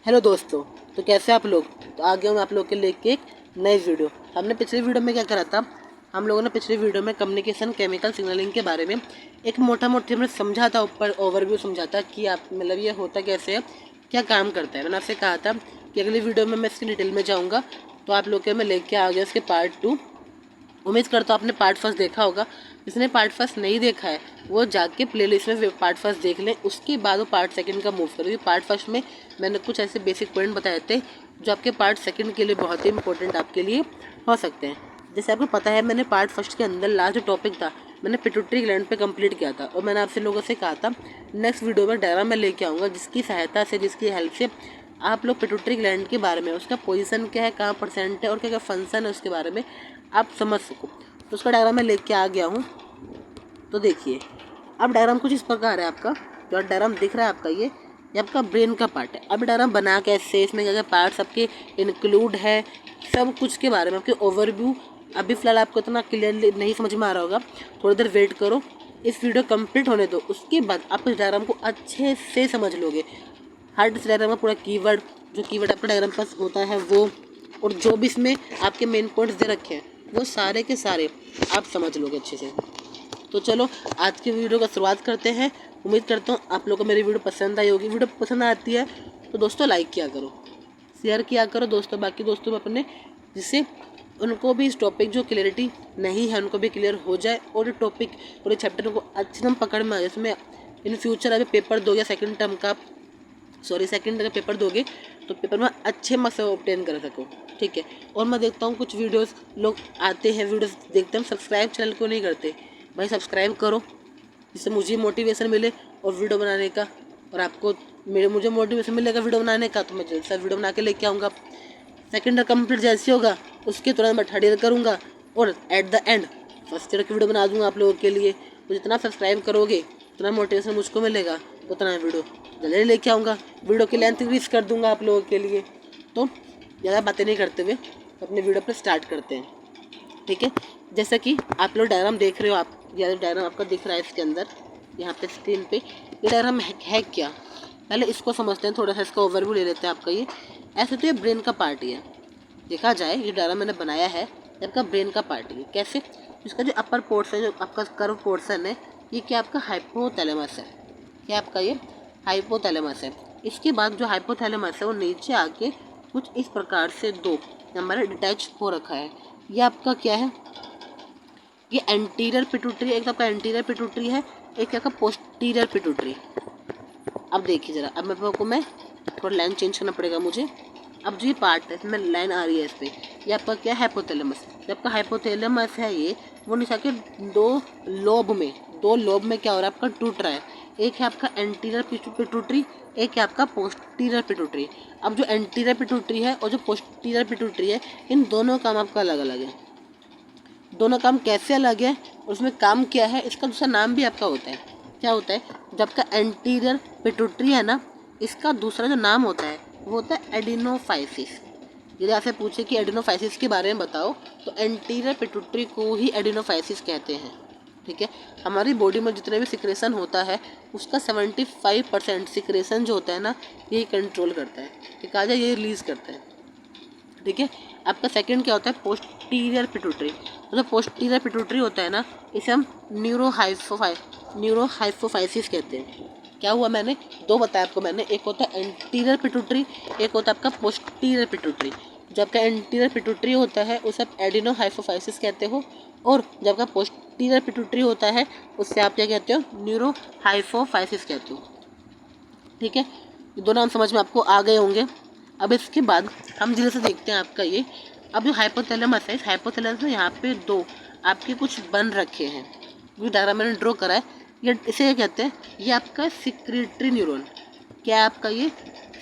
Hello दोस्तों। तो कैसे आप लोग। तो आ गया हूँ आप लोग के लेके एक नई वीडियो। हमने पिछली वीडियो में क्या करा था, हम लोगों ने पिछली वीडियो में कम्युनिकेशन केमिकल सिग्नलिंग के बारे में एक मोटा मोटी हमने समझा था, ऊपर ओवरव्यू समझा था कि आप मतलब ये होता कैसे है, क्या काम करता है। मैंने आपसे कहा था कि अगली वीडियो में मैं इसकी डिटेल में जाऊँगा। तो आप लोग के मैं लेके आ गया उसके पार्ट 2। उम्मीद करता हूँ आपने पार्ट फर्स्ट देखा होगा। जिसने पार्ट फर्स्ट नहीं देखा है वो जाके प्लेलिस्ट में पार्ट फर्स्ट देख लें, उसके बाद वो पार्ट सेकंड का मूव करें। पार्ट फर्स्ट में मैंने कुछ ऐसे बेसिक पॉइंट बताए थे जो आपके पार्ट सेकंड के लिए बहुत ही इंपॉर्टेंट आपके लिए हो सकते हैं। जैसे आपको पता है, मैंने पार्ट फर्स्ट के अंदर लास्ट जो टॉपिक था मैंने पिट्यूटरी ग्लैंड पे कंप्लीट किया था, और मैंने आपसे लोगों से कहा था नेक्स्ट वीडियो में डायग्राम में लेके आऊँगा जिसकी सहायता से, जिसकी हेल्प से आप लोग पिट्यूटरी ग्लैंड के बारे में, उसका पोजीशन क्या है, कहाँ परसेंट है और क्या क्या फंक्शन है, उसके बारे में आप समझ सको। तो उसका डायग्राम मैं लेके आ गया हूँ। तो देखिए, अब डायग्राम कुछ इस प्रकार है आपका। जो डायग्राम दिख रहा है आपका, ये आपका ब्रेन का पार्ट है। अब डायग्राम बना कैसे, इसमें क्या क्या पार्ट्स आपके इंक्लूड है, सब कुछ के बारे में आपके ओवरव्यू। अभी फ़िलहाल आपको इतना क्लियरली नहीं समझ में आ रहा होगा, थोड़ी देर वेट करो, इस वीडियो कंप्लीट होने दो, उसके बाद आप इस डायग्राम को अच्छे से समझ लोगे। हर इस डायग्राम का पूरा कीवर्ड, जो कीवर्ड आपका डायग्राम पास होता है वो, और जो भी इसमें आपके मेन पॉइंट्स दे रखे हैं वो सारे के सारे आप समझ लोगे अच्छे से। तो चलो आज की वीडियो का शुरुआत करते हैं। उम्मीद करता हूँ आप लोगों को मेरी वीडियो पसंद आई होगी। वीडियो पसंद आती है तो दोस्तों लाइक किया करो, शेयर किया करो दोस्तों, बाकी दोस्तों में अपने, जिससे उनको भी इस टॉपिक जो क्लियरिटी नहीं है उनको भी क्लियर हो जाए, और ये टॉपिक और ये चैप्टर को अच्छे से पकड़ में आए। इसमें इन फ्यूचर अभी पेपर दोगे सेकंड टर्म का, सेकंड का पेपर दोगे तो पेपर में अच्छे मार्क्स ऑब्टेन कर सको, ठीक है। और मैं देखता हूँ कुछ वीडियोस लोग आते हैं, वीडियोस देखते हैं, सब्सक्राइब चैनल को नहीं करते। भाई सब्सक्राइब करो, जिससे मुझे मोटिवेशन मिले और वीडियो बनाने का, और आपको मुझे मोटिवेशन मिलेगा वीडियो बनाने का, तो मैं जल्द से वीडियो बना के लेके आऊँगा। सेकेंड ईयर कंप्लीट जैसे होगा उसके तुरंत मैं थर्ड ईयर करूँगा, और at the end first year की वीडियो बना दूँगा आप लोगों के लिए। तो जितना सब्सक्राइब करोगे उतना मोटिवेशन मुझको मिलेगा, उतना वीडियो जल्दी लेके आऊँगा, वीडियो की लेंथ इंक्रीज कर दूँगा आप लोगों के लिए। तो ज़्यादा बातें नहीं करते हुए अपने वीडियो पर स्टार्ट करते हैं, ठीक है। जैसा कि आप लोग डायग्राम देख रहे हो, आप यह डायग्राम आपका दिख रहा है इसके अंदर, यहाँ पे स्क्रीन पे ये डायग्राम है क्या, पहले इसको समझते हैं, थोड़ा सा इसका ओवरव्यू ले लेते हैं आपका। ये ऐसे तो ये ब्रेन का पार्ट ही है, देखा जाए ये डायग्राम मैंने बनाया है, आपका ब्रेन का पार्ट ही है। कैसे, इसका जो अपर पोर्शन, जो आपका कर्व पोर्शन है, ये क्या आपका हाइपोथैलेमस है, क्या आपका ये हाइपोथैलेमस है। इसके बाद जो हाइपोथैलेमस है वो नीचे आके कुछ इस प्रकार से दो हमारा डिटैच हो रखा है। ये आपका क्या है, ये एंटीरियर पिट्यूटरी, एक तो आपका एंटीरियर पिट्यूटरी है, एक आपका पोस्टीरियर पिट्यूटरी। अब देखिए ज़रा, अब मेरे को मैं थोड़ा लाइन चेंज करना पड़ेगा मुझे। अब जो ये पार्ट है इसमें लाइन आ रही है इस पर, ये आपका क्या है, हाइपोथैलेमस। जब आपका हाइपोथैलेमस है ये, वो नीचे के दो लोब में क्या हो रहा है आपका, टूट रहा है। एक है आपका एंटीरियर पिट्यूटरी, एक है आपका पोस्टीरियर पिट्यूटरी। अब जो एंटीरियर पिट्यूटरी है और जो पोस्टीरियर पिट्यूटरी है, इन दोनों काम आपका अलग अलग है। दोनों काम कैसे अलग है और उसमें काम क्या है, इसका दूसरा नाम भी आपका होता है। क्या होता है, जब का एंटीरियर पिट्यूटरी है ना, इसका दूसरा जो नाम होता है वो होता है एडिनोफाइसिस। यदि आपसे पूछे कि एडिनोफाइसिस के बारे में बताओ, तो एंटीरियर पिट्यूटरी को ही एडिनोफाइसिस कहते हैं, ठीक है। हमारी बॉडी में जितने भी सिक्रेशन होता है उसका 75% सिक्रेशन जो होता है ना, यही कंट्रोल करता है, ठीक है, ये रिलीज़ करता है, ठीक है। आपका सेकंड क्या होता है, पोस्टीरियर पिट्यूटरी। तो जो पोस्टीरियर पिट्यूटरी होता है ना, इसे हम न्यूरोहाइपोफाइसिस कहते हैं। क्या हुआ, मैंने दो बताया आपको मैंने, एक होता है एंटीरियर पिट्यूटरी, एक होता है आपका पोस्टीरियर पिट्यूटरी। जब का एंटीरियर पिट्यूटरी होता है उसे आप एडिनोहाइपोफाइसिस कहते हो, और जब का पोस्टीरियर पिट्यूटरी होता है उससे आप क्या कहते हो, न्यूरोहाइपोफाइसिस कहते हो, ठीक है। ये दो नाम समझ में आपको आ गए होंगे। अब इसके बाद हम धीरे से देखते हैं आपका ये, अब जो हाइपोथैलेमस है, इस हाइपोथैलेमस में यहाँ पे दो आपके कुछ बन रखे हैं, जो डायग्राम मैंने ड्रॉ करा है, ये इसे क्या कहते हैं, ये आपका सिक्रेटरी न्यूरॉन। क्या है आपका ये,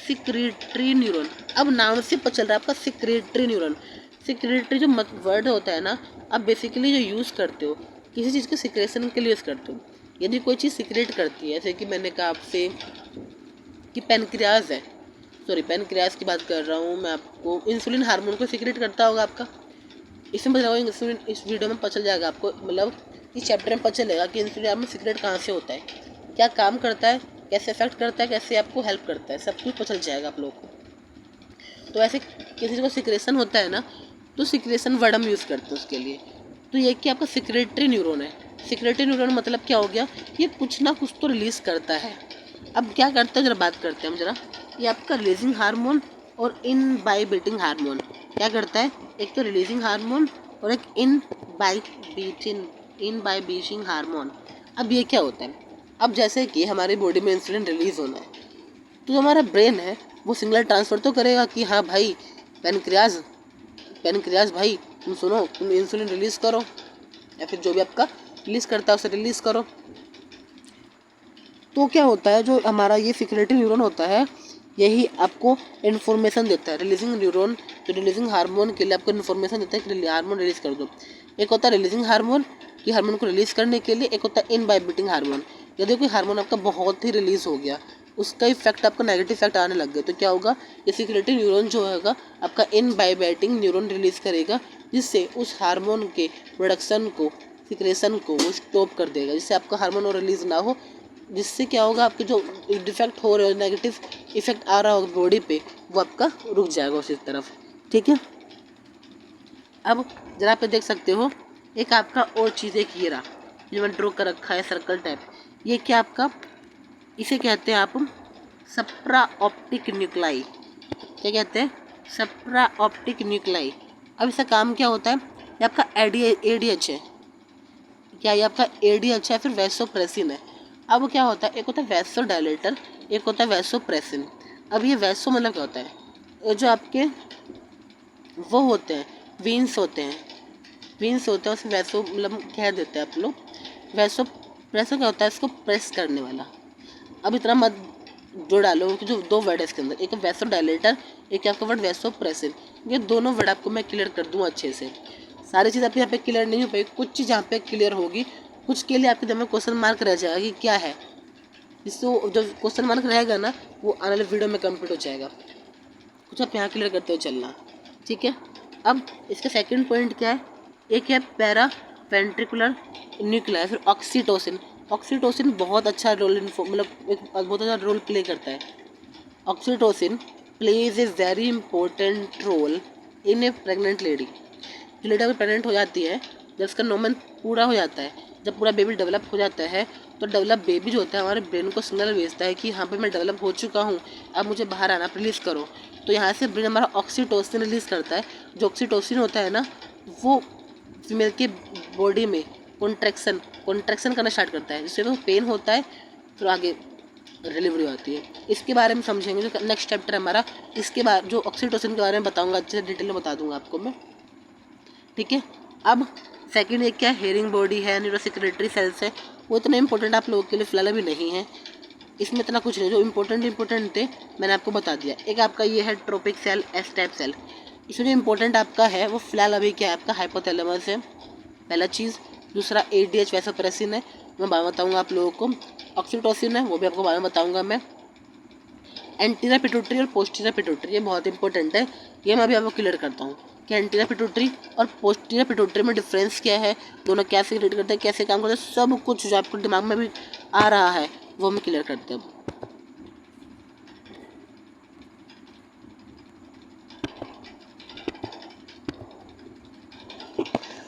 सिक्रेटरी न्यूरॉन। अब नाम से पता चल रहा है आपका सिक्रेटरी न्यूरॉन। सिक्रेटरी जो वर्ड होता है ना, आप बेसिकली जो यूज़ करते हो किसी चीज़ के सिक्रेशन के लिए यूज़ करते हो। यदि कोई चीज़ सिक्रेट करती है, जैसे कि मैंने कहा आपसे कि पेनक्रियाज है, पेनक्रियाज की बात कर रहा हूँ मैं, आपको इंसुलिन हार्मोन को सिक्रेट करता होगा आपका, इसमें बताओ इंसुलिन, इस वीडियो में पता चल जाएगा आपको, मतलब इस चैप्टर में पता चलेगा कि इंसुलिन हार्मोन सिक्रेट कहाँ से होता है, क्या काम करता है, कैसे इफेक्ट करता है, कैसे आपको हेल्प करता है, सब कुछ पता चल जाएगा आप लोगों को, तो ऐसे किसी को सिक्रेशन होता है ना, तो सिक्रेशन वर्ड हम यूज़ करते हैं उसके लिए। तो ये कि आपका सिक्रेटरी न्यूरॉन है। सिक्रेटरी न्यूरॉन मतलब क्या हो गया, ये कुछ ना कुछ तो रिलीज़ करता है। अब क्या करता है जरा बात करते हैं हम जरा। ये आपका रिलीजिंग हार्मोन और इनबाइबिटिंग हार्मोन क्या करता है, एक तो रिलीजिंग हार्मोन और एक इनबाइबिटिंग हार्मोन। अब ये क्या होता है, अब जैसे कि हमारी बॉडी में इंसुलिन रिलीज़ होना है, तो जो हमारा ब्रेन है वो सिग्नल ट्रांसफ़र तो करेगा कि हाँ भाई पेनक्रियाज भाई तुम सुनो, तुम इंसुलिन रिलीज़ करो, या फिर जो भी आपका रिलीज़ करता है उसे रिलीज़ करो। तो क्या होता है, जो हमारा ये सिक्रेटरी न्यूरॉन होता है यही आपको इन्फॉर्मेशन देता है। रिलीजिंग न्यूरॉन जो रिलीजिंग हार्मोन के लिए आपको इन्फॉर्मेशन देता है कि हार्मोन रिलीज़ कर दो। एक होता है रिलीजिंग हार्मोन कि हार्मोन को रिलीज़ करने के लिए, एक होता है इनबाइबिटिंग हार्मोन। यदि कोई हार्मोन आपका बहुत ही रिलीज़ हो गया, उसका इफेक्ट आपका नेगेटिव इफेक्ट आने लग गया, तो क्या होगा, ये सिक्रेटरी न्यूरॉन जो होगा आपका इनबाइबिटिंग न्यूरॉन रिलीज़ करेगा, जिससे उस हार्मोन के प्रोडक्शन को, सिक्रेशन को वो स्टॉप कर देगा, जिससे आपका हार्मोन और रिलीज़ ना हो। जिससे क्या होगा, आपके जो डिफेक्ट हो रहे हो, नेगेटिव इफेक्ट आ रहा होगा बॉडी पे, वो आपका रुक जाएगा उसी तरफ। ठीक है। अब जरा आप देख सकते हो एक आपका और चीज़, एक ये रहा जो मैंने ड्रॉ कर रखा है सर्कल टाइप, ये क्या आपका, इसे कहते हैं आप सप्रा ऑप्टिक न्यूक्लाई। क्या कहते हैं, सप्रा ऑप्टिक न्यूक्लाई। अब इसका काम क्या होता है, ये आपका एडीएच है, क्या ये आपका एडीएच है, फिर वैसोप्रेसिन है। अब क्या होता है, एक होता है वैसो डायलेटर, एक होता है वैसोप्रेसिन। अब ये वैसो मतलब क्या होता है, ये जो आपके वो होते हैं वीन्स होते हैं, उसे वैसो मतलब कह देते हैं आप लोग। वैसो प्रेसो क्या होता है, इसको प्रेस करने वाला। अब इतना मत जो डालो कि जो दो वर्ड है इसके अंदर, एक वैसो डायलेटर, एक आपका वर्ड वैसोप्रेसिन। ये दोनों वर्ड आपको मैं क्लियर कर दूँ अच्छे से। सारी चीज़ आपके यहाँ पे क्लियर नहीं हो पाई, कुछ चीज़ यहाँ पे क्लियर होगी, कुछ के लिए आपके दिमाग में क्वेश्चन मार्क रह जाएगा कि क्या है। इससे जो क्वेश्चन मार्क रहेगा ना, वो आने वाले वीडियो में कंप्लीट हो जाएगा। कुछ आप यहाँ क्लियर करते हुए चलना। ठीक है। अब इसका सेकंड पॉइंट क्या है, एक है पैरा वेंट्रिकुलर न्यूक्लियर, फिर ऑक्सीटोसिन। ऑक्सीटोसिन बहुत अच्छा रोल मतलब एक बहुत अच्छा रोल प्ले करता है। Oxytocin plays a very important role in a pregnant lady. जो लेडी अगर प्रेग्नेंट हो जाती है, जब उसका 9 मंथ पूरा हो जाता है, जब पूरा बेबी डेवलप हो जाता है, तो डेवलप बेबी जो होता है हमारे ब्रेन को सिग्नल भेजता है कि हाँ भाई मैं डेवलप हो चुका हूँ, अब मुझे बाहर आना, रिलीज़ करो। तो यहाँ से ब्रेन हमारा ऑक्सीटोसिन रिलीज़ करता है। जो ऑक्सीटोसिन होता है ना, वो फीमेल के बॉडी में कॉन्ट्रैक्शन करना स्टार्ट करता है, जिससे तो पेन होता है, फिर आगे डिलीवरी होती है। इसके बारे में समझेंगे, जो नेक्स्ट चैप्टर है हमारा, इसके बाद जो ऑक्सीटोसिन के बारे में बताऊँगा, अच्छे से डिटेल में बता दूँगा आपको मैं। ठीक है। अब सेकंड एक क्या है, हेयरिंग बॉडी है, न्यूरोसेक्रेटरी सेल्स है, वो इतना इंपॉर्टेंट आप लोगों के लिए फिलहाल अभी नहीं है। इसमें इतना कुछ नहीं, जो इंपॉर्टेंट थे मैंने आपको बता दिया। एक आपका ये है tropic cell, S type cell. इसमें जो इंपॉर्टेंट आपका है वो फिलहाल अभी क्या है, आपका हाइपोथैलेमस है, पहला चीज़। दूसरा एडीएच वैसोप्रेसिन है, मैं बाद में बताऊँगा आप लोगों को। ऑक्सीटोसिन है, वो भी आपको बाद में बताऊँगा मैं। एंटीरियर पिट्यूटरी और पोस्टीरियर पिट्यूटरी, ये बहुत इंपॉर्टेंट है, ये मैं अभी आपको क्लियर करता हूँ कि एंटीरियर पिट्यूटरी और पोस्टीरियर पिट्यूटरी में डिफरेंस क्या है, दोनों कैसे रिलेट करते हैं, कैसे काम करते हैं, सब कुछ जो आपको दिमाग में भी आ रहा है वो हम क्लियर करते हैं।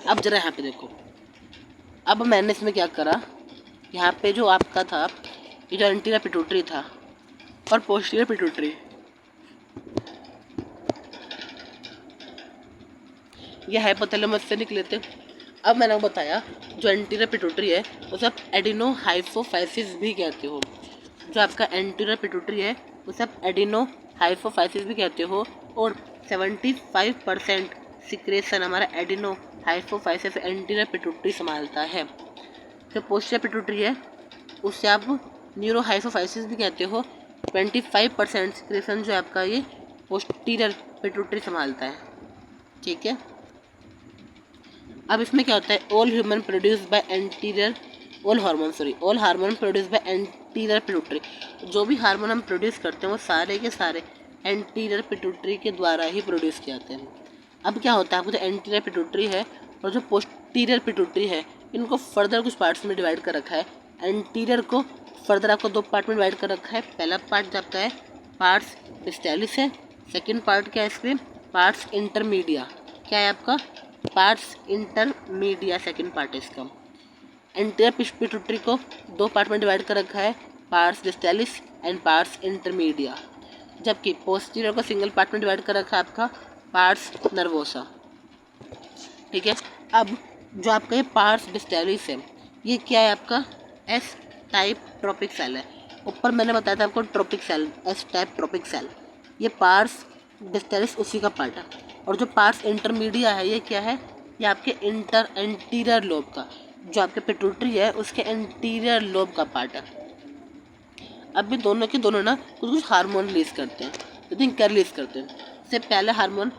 अब जरा यहाँ पे देखो, अब मैंने इसमें क्या करा, यहाँ पे जो आपका था, ये जो एंटीरियर पिट्यूटरी था और पोस्टीरियर पिट्यूटरी, ये हाइपोथैलेमस से निकले थे। अब मैंने आपको बताया जो एंटीरियर पिट्यूटरी है उसे आप एडिनो हाइपोफाइसिस भी कहते हो। जो आपका एंटीरियर पिट्यूटरी है उसे आप एडिनो हाइपोफाइसिस भी कहते हो, और 75% सिक्रेशन हमारा एडिनो हाइपोफाइसिस एंटीरियर पिट्यूटरी संभालता है। जो पोस्टीरियर पिट्यूटरी है उसे आप न्यूरो हाइपोफाइसिस भी कहते हो। 25% सिक्रेशन जो है आपका ये पोस्टीरियर पिट्यूटरी संभालता है। ठीक है। अब इसमें क्या होता है, all hormone produce by anterior pituitary. जो भी हार्मोन हम प्रोड्यूस करते हैं वो सारे के सारे एंटीरियर पिट्यूटरी के द्वारा ही प्रोड्यूस किए जाते हैं। अब क्या होता है, आपको जो एंटीरियर पिट्यूटरी है और जो पोस्टीरियर पिट्यूटरी है, इनको फर्दर कुछ पार्ट्स में डिवाइड कर रखा है। एंटीरियर को फर्दर आपको 2 पार्ट में डिवाइड कर रखा है। पहला पार्ट जो आपका है पार्ट्स पिस्टैलिस है, सेकंड पार्ट क्या है इसमें, पार्ट्स इंटरमीडिया, क्या है आपका, पार्ट्स इंटरमीडिया सेकंड पार्ट है इसका। एंटीरियर पिट्यूटरी को दो पार्ट में डिवाइड कर रखा है, पार्ट्स डिस्टैलिस एंड पार्ट्स इंटरमीडिया, जबकि पोस्टीरियर को सिंगल पार्ट में डिवाइड कर रखा है आपका, पार्ट्स नर्वोसा। ठीक है, अब जो आपका ये पार्ट्स डिस्टैलिस है ये क्या है आपका, एस टाइप ट्रोपिक सेल है। ऊपर मैंने बताया था आपको tropic cell, S type tropic cell, ये पार्ट्स डिस्टैलिस उसी का पार्ट है। और जो पार्ट्स इंटरमीडिया है ये क्या है, ये आपके एंटीरियर लोब का, जो आपके पिट्यूटरी है उसके एंटीरियर लोब का पार्ट है। अब ये दोनों के दोनों ना कुछ कुछ हार्मोन रिलीज करते हैं, लेकिन क्या रिलीज करते हैं, सबसे पहले हार्मोन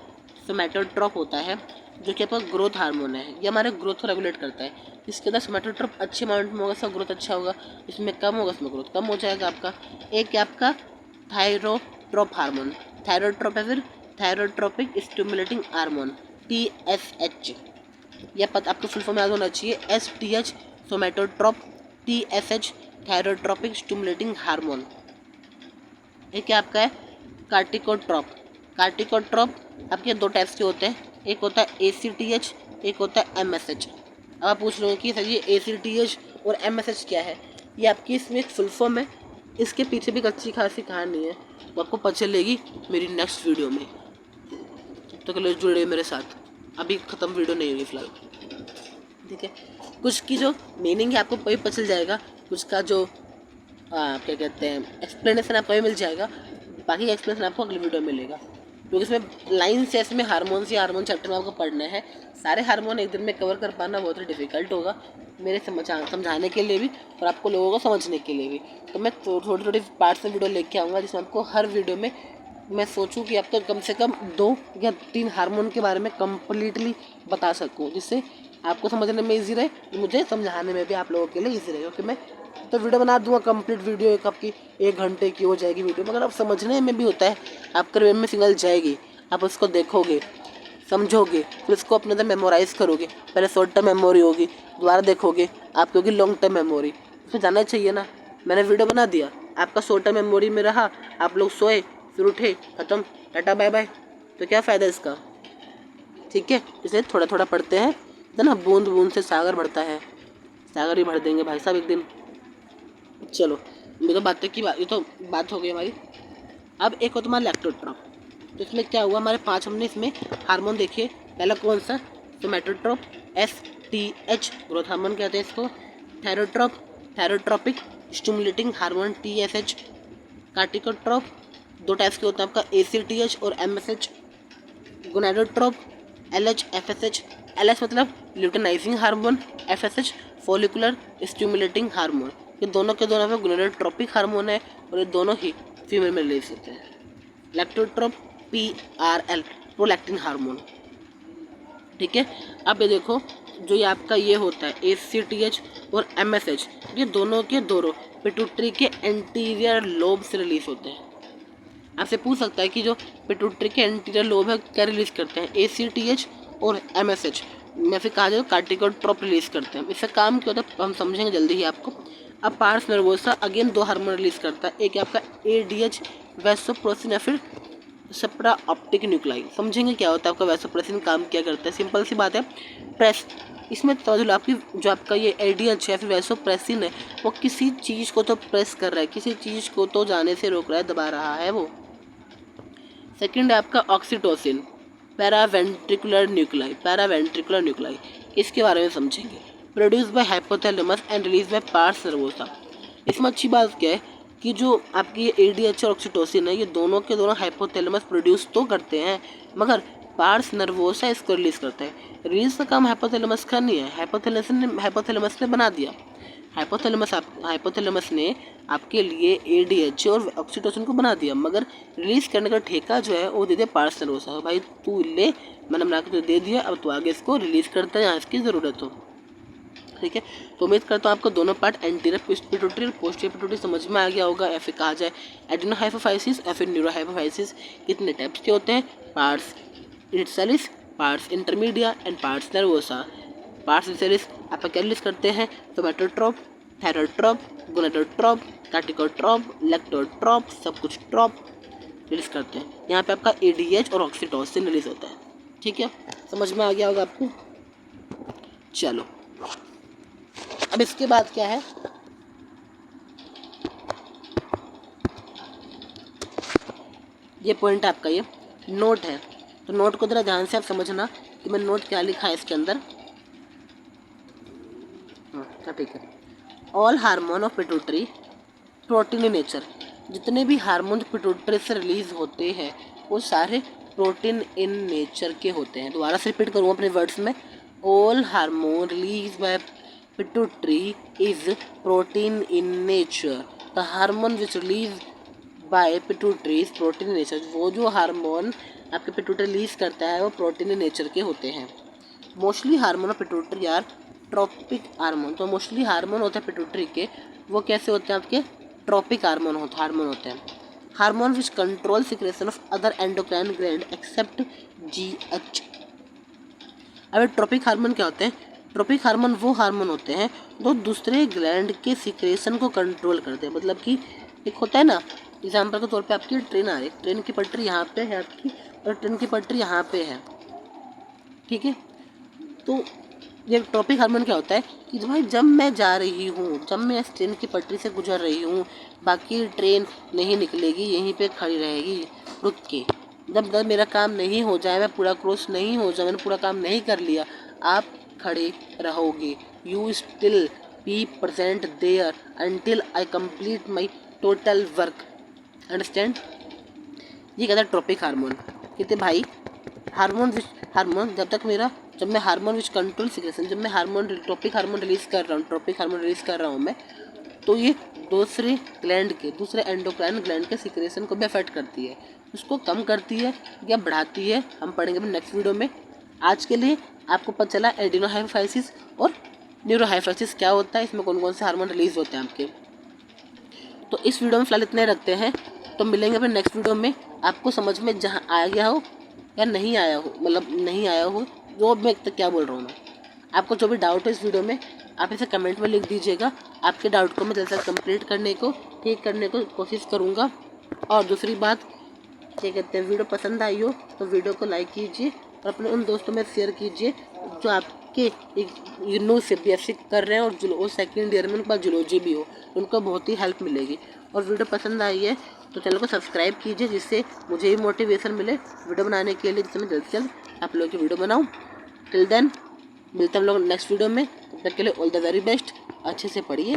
सोमैटोट्रोप होता है, जो कि आपका ग्रोथ हार्मोन है, ये हमारे ग्रोथ को रेगुलेट करता है। इसके अंदर सोमैटोट्रोप अच्छे अमाउंट में होगा इसका ग्रोथ अच्छा होगा, इसमें कम होगा इसमें ग्रोथ कम हो जाएगा आपका। एक है आपका थायरोट्रोप हार्मोन, थायरोट्रोप है फिर थायरोट्रोपिक स्टिमुलेटिंग हार्मोन, TSH, यह पता आपको फुल फॉर्म याद होना चाहिए, STH सोमैटोट्रोप, TSH thyrotropic stimulating hormone. एक क्या आपका है कार्टिकोट्रोप, कार्टिकोट्रोप आपके दो टाइप्स के होते हैं, एक होता है ACTH, एक होता है MSH। अब आप पूछ रहे हो कि सर ये ACTH और MSH क्या है, ये आपकी इसमें एक फुल फॉर्म है, इसके पीछे भी एक अच्छी खासी कहानी है, वो आपको पता चलेगी मेरी नेक्स्ट वीडियो में, तो चलो जुड़े मेरे साथ, अभी ख़त्म वीडियो नहीं हुई फिलहाल। ठीक है, कुछ की जो मीनिंग है आपको वही पता चल जाएगा, कुछ का जो क्या कहते हैं एक्सप्लेनेशन आपको वही मिल जाएगा, बाकी का एक्सप्लेनेशन आपको अगली वीडियो में मिलेगा, क्योंकि इसमें लाइन से इसमें हार्मोन्स या हार्मोन चैप्टर में आपको पढ़ना है, सारे हार्मोन एक दिन में कवर कर पाना बहुत ही डिफिकल्ट होगा मेरे समझाने के लिए भी और आपको लोगों को समझने के लिए भी। तो मैं थोड़ी थोड़ी पार्ट्स में वीडियो लेके आऊँगा, जिसमें आपको हर वीडियो में मैं सोचूं कि अब तक कम से कम 2 या 3 हार्मोन के बारे में कम्प्लीटली बता सकूं, जिससे आपको समझने में इजी रहे, मुझे समझाने में भी आप लोगों के लिए इजी रहे। क्योंकि मैं तो वीडियो बना दूंगा कंप्लीट वीडियो, एक आपकी 1 घंटे की हो जाएगी वीडियो, मगर आप समझने में भी होता है, आपके ब्रेन में सिग्नल जाएगी, आप उसको देखोगे समझोगे, फिर उसको अपने अंदर मेमोराइज़ करोगे, पहले शॉर्ट टर्म मेमोरी होगी, दोबारा देखोगे आपकी होगी लॉन्ग टर्म मेमोरी, उसमें जाना चाहिए ना। मैंने वीडियो बना दिया, आपका शॉर्ट टर्म मेमोरी में रहा, आप लोग सोए फिर उठे, खत्म, टाटा बाय बाय, तो क्या फ़ायदा इसका। ठीक है, इसलिए थोड़ा थोड़ा पढ़ते हैं, है ना, बूंद बूंद से सागर बढ़ता है, सागर ही भर देंगे भाई साहब एक दिन। चलो ये तो बातें की बात, ये तो बात हो गई हमारी। अब एक हो तुम्हारा लैक्टोट्रोप, तो इसमें क्या हुआ, हमारे 5 हमने इसमें हार्मोन देखिए, पहला कौन सा, सोमैटोट्रोप, STH ग्रोथ हार्मोन कहते हैं इसको, thyrotrope thyrotropic stimulating hormone TSH, corticotrope 2 types के होते हैं आपका ACTH और MSH, gonadotrope LH FSH, LH मतलब luteinizing hormone, FSH follicular stimulating hormone, ये दोनों के दोनों में गोनाडोट्रोपिक हार्मोन है और ये दोनों ही फीमेल में रिलीज होते हैं। लैक्टोट्रोप PRL प्रोलैक्टिन हार्मोन। ठीक है, अब ये देखो जो ये आपका ये होता है ACTH और MSH, ये दोनों के दोनों पिट्यूटरी के एंटीरियर लोब से रिलीज होते हैं। आपसे पूछ सकता है कि जो पिट्यूटरी के एंटीरियर लोब है क्या रिलीज करते हैं, ACTH और MSH, या फिर कहा जाए कार्टिकोट्रोप रिलीज करते हैं। इससे काम क्या होता है हम समझेंगे जल्दी ही आपको। अब pars nervosa again 2 hormone release करता है, एक आपका ADH वैसोप्रेसिन या फिर सप्रा ऑप्टिक न्यूक्लाई। समझेंगे क्या होता है आपका वैसोप्रेसिन काम क्या करता है, सिंपल सी बात है, प्रेस, इसमें तो आपकी जो आपका ये ADH है फिर वैसोप्रेसिन है, वो किसी चीज़ को तो प्रेस कर रहा है, किसी चीज़ को तो जाने से रोक रहा है, दबा रहा है वो। सेकंड है आपका oxytocin, paraventricular nuclei, paraventricular nuclei, इसके बारे में समझेंगे। Produce by hypothalamus and release by pars nervosa. इसमें अच्छी बात क्या है कि जो आपकी ADH और ऑक्सीटोसिन है ये दोनों के दोनों हाइपोथैलेमस प्रोड्यूस तो करते हैं, मगर पार्स नर्वोसा इसको रिलीज करता है। रिलीज का काम हाइपोथैलेमस का नहीं है, हाइपोथैलेमस ने बना दिया। हाइपोथैलेमस ने आपके लिए ADH और ऑक्सीटोसिन को बना दिया, मगर रिलीज करने का ठेका जो है वो दे दिया पार्स नर्वोसा। भाई तू ले, मैंने बना के तो दे दिया, अब तू आगे इसको रिलीज करता है जहाँ इसकी ज़रूरत हो। ठीक है, तो उम्मीद करता हूँ आपको दोनों पार्ट एंटीरियर पिट्यूटरी और पोस्टीरियर पिट्यूटरी समझ में आ गया होगा, या फिर कहा जाए एडिनोहाइपोफाइसिस या फिर न्यूरोहाइपोफाइसिस कितने टाइप्स के होते हैं, pars intercellis, pars intermedia and pars nervosa. Pars intercellis आप क्या रिलीज करते हैं, सोमैटोट्रोप, थायरोट्रोप, गोनाडोट्रोप, कार्टिकोट्रोप, लैक्टोट्रोप, सब कुछ ट्रोप। रिलीज करते हैं। यहाँ पे आपका ADH और ऑक्सीटोसिन रिलीज होता है। ठीक है, समझ में आ गया होगा आपको। चलो अब इसके बाद क्या है, ये पॉइंट आपका ये नोट है, तो नोट को जरा ध्यान से आप समझना कि मैं नोट क्या लिखा है इसके अंदर। हाँ ठीक है। All hormone of pituitary protein in nature, जितने भी हार्मोन पिट्यूटरी से रिलीज होते हैं वो सारे प्रोटीन इन नेचर के होते हैं। दोबारा से रिपीट करूँ अपने वर्ड्स में, all hormone release by pituitary is protein in nature, the hormone which release by pituitary is protein in nature. वो जो हार्मोन आपके पिट्यूटरी रिलीज करता है वो प्रोटीन इन नेचर के होते हैं। Mostly hormone of pituitary are tropic hormone, तो मोस्टली हार्मोन होते हैं पिट्यूटरी के, वो कैसे होते हैं आपके ट्रॉपिक हार्मोन होते हैं। Hormone which control secretion of other endocrine gland except GH। अब ट्रॉपिक हार्मोन क्या होते हैं? ट्रॉपिक हार्मोन वो हार्मोन होते हैं जो दूसरे ग्लैंड के सिक्रेशन को कंट्रोल करते हैं। मतलब कि एक होता है ना, एग्जाम्पल के तौर पे आपकी ट्रेन आ रही है, ट्रेन की पटरी यहाँ पे है आपकी और ट्रेन की पटरी यहाँ पे है, ठीक है। तो ये ट्रॉपिक हार्मोन क्या होता है कि भाई जब मैं जा रही हूँ, जब मैं इस ट्रेन की पटरी से गुजर रही हूँ, बाकी ट्रेन नहीं निकलेगी, यहीं पे खड़ी रहेगी रुक के, जब तक मेरा काम नहीं हो जाए, मैं पूरा क्रॉस नहीं हो जाए, मैंने पूरा काम नहीं कर लिया, आप खड़े रहोगे। You still be present there until I complete my total work, understand. ये कहता है ट्रॉपिक हार्मोन। कहते भाई हार्मोन जब मैं हार्मोन विच कंट्रोल सिक्रेशन, जब मैं ट्रॉपिक हार्मोन रिलीज कर रहा हूँ मैं, तो ये दूसरे एंडोक्राइन ग्लैंड के सिक्रेशन को भी अफेक्ट करती है, उसको कम करती है या बढ़ाती है, हम पढ़ेंगे नेक्स्ट वीडियो में। आज के लिए आपको पता चला एडिनोहाइपोफाइसिस और न्यूरोहाइपोफाइसिस क्या होता है, इसमें कौन कौन से हार्मोन रिलीज होते हैं आपके। तो इस वीडियो में फिलहाल इतने रखते हैं, तो मिलेंगे फिर नेक्स्ट वीडियो में। आपको समझ में जहाँ आ गया हो या नहीं आया हो, मतलब नहीं आया हो, जो मैं क्या बोल रहा हूँ मैं, आपको जो भी डाउट है इस वीडियो में आप इसे कमेंट में लिख दीजिएगा। आपके डाउट को मैं जल्द से जल्द कंप्लीट करने को, ठीक करने को कोशिश करूँगा। और दूसरी बात क्या कहते हैं, वीडियो पसंद आई हो तो वीडियो को लाइक कीजिए और अपने उन दोस्तों में शेयर कीजिए जो आपके यूनो CBSE कर रहे हैं और सेकेंड ईयर में उनके पास जूलॉजी भी हो, उनको बहुत ही हेल्प मिलेगी। और वीडियो पसंद आई है तो चैनल को सब्सक्राइब कीजिए, जिससे मुझे भी मोटिवेशन मिले वीडियो बनाने के लिए, जिससे मैं जल्द से जल्द आप लोगों की वीडियो बनाऊँ। टिल देन मिलते हैं हम लोग नेक्स्ट वीडियो में, तब तक के लिए ऑल द वेरी बेस्ट। अच्छे से पढ़िए।